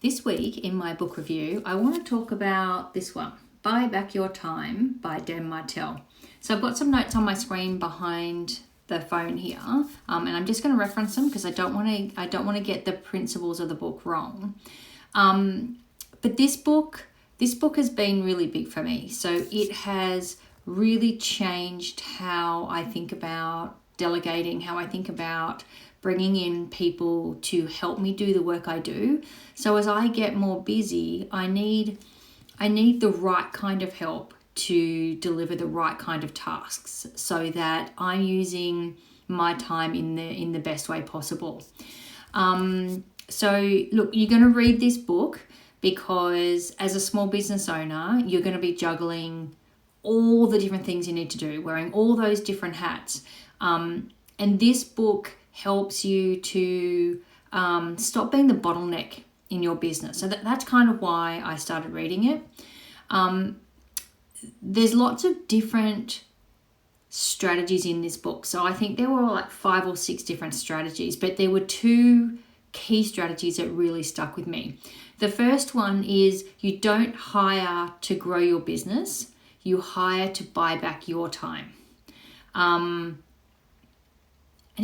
This week in my book review, I want to talk about this one, Buy Back Your Time by Dan Martell. So I've got some notes on my screen behind the phone here, and I'm just going to reference them because I don't want to get the principles of the book wrong. But this book has been really big for me. So it has really changed how I think about delegating, how I think about bringing in people to help me do the work I do. So as I get more busy, I need the right kind of help to deliver the right kind of tasks so that I'm using my time in the best way possible. So look, you're going to read this book because as a small business owner, you're going to be juggling all the different things you need to do, wearing all those different hats. And this book helps you to stop being the bottleneck in your business. So that's kind of why I started reading it. There's lots of different strategies in this book. So I think there were like 5 or 6 different strategies, but there were 2 key strategies that really stuck with me. The first one is you don't hire to grow your business, you hire to buy back your time. And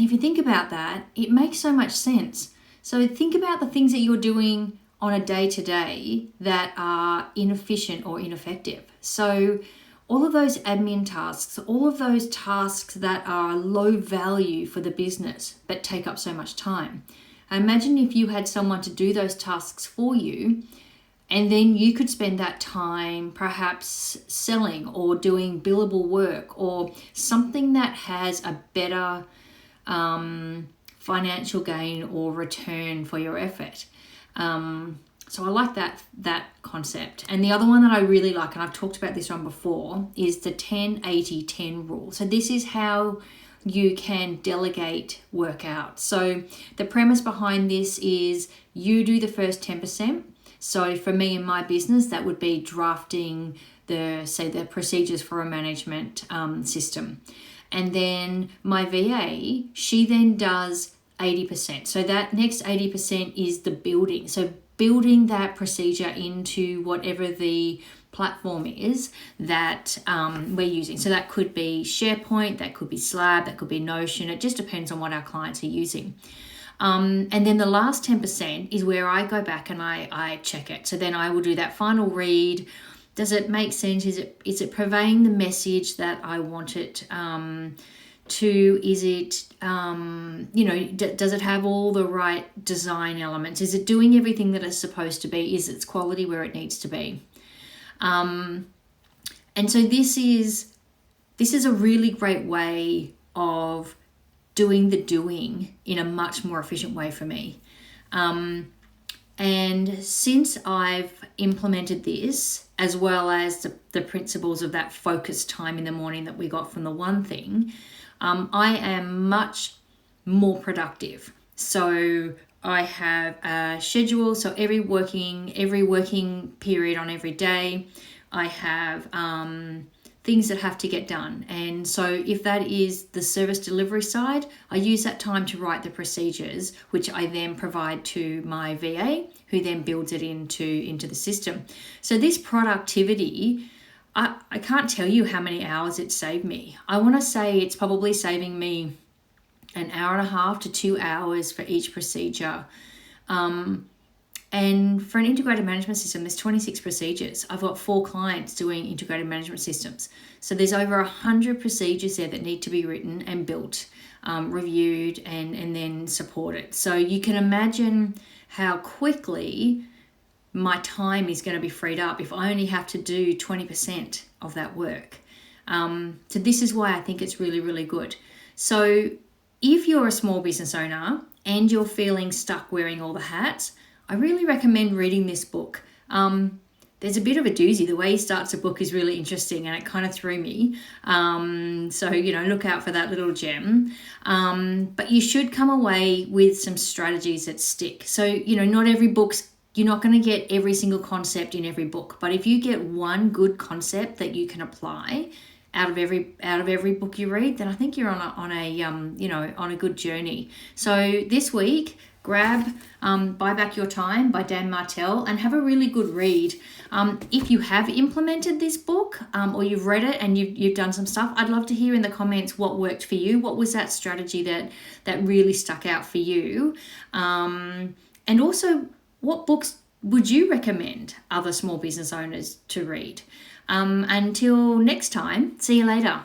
if you think about that, it makes so much sense. So think about the things that you're doing on a day-to-day that are inefficient or ineffective. So all of those admin tasks, all of those tasks that are low value for the business but take up so much time. Imagine if you had someone to do those tasks for you, and then you could spend that time perhaps selling or doing billable work or something that has a better financial gain or return for your effort. So I like that concept. And the other one that I really like, and I've talked about this one before, is the 10-80-10 rule. So this is how you can delegate work out. So the premise behind this is you do the first 10%. So for me in my business, that would be drafting the procedures for a management system. And then my VA, she then does 80%. So that next 80% is the building. So building that procedure into whatever the platform is that we're using. So that could be SharePoint, that could be Slab, that could be Notion. It just depends on what our clients are using. And then the last 10% is where I go back and I check it. So then I will do that final read. Does it make sense? Is it conveying the message that I want it to? Is it, does it have all the right design elements? Is it doing everything that it's supposed to be? Is its quality where it needs to be? And so this is a really great way of doing the doing in a much more efficient way for me. And since I've implemented this, as well as the principles of that focused time in the morning that we got from the one thing, I am much more productive. So I have a schedule. So every working period on every day, I have things that have to get done. And so if that is the service delivery side, I use that time to write the procedures, which I then provide to my VA, who then builds it into the system. So this productivity, I can't tell you how many hours it saved me. I want to say it's probably saving me an hour and a half to 2 hours for each procedure. And for an integrated management system, there's 26 procedures. I've got 4 clients doing integrated management systems. So there's over 100 procedures there that need to be written and built, reviewed, and then supported. So you can imagine how quickly my time is going to be freed up if I only have to do 20% of that work. So this is why I think it's really, really good. So if you're a small business owner and you're feeling stuck wearing all the hats, I really recommend reading this book. There's a bit of a doozy. The way he starts a book is really interesting and it kind of threw me. So, look out for that little gem. But you should come away with some strategies that stick. So, not every book's, you're not going to get every single concept in every book. But if you get one good concept that you can apply out of every book you read, then I think you're on a good journey. So this week, grab Buy Back Your Time by Dan Martell and have a really good read. If you have implemented this book or you've read it and you've done some stuff, I'd love to hear in the comments what worked for you. What was that strategy that really stuck out for you? And also, what books would you recommend other small business owners to read? Until next time, see you later.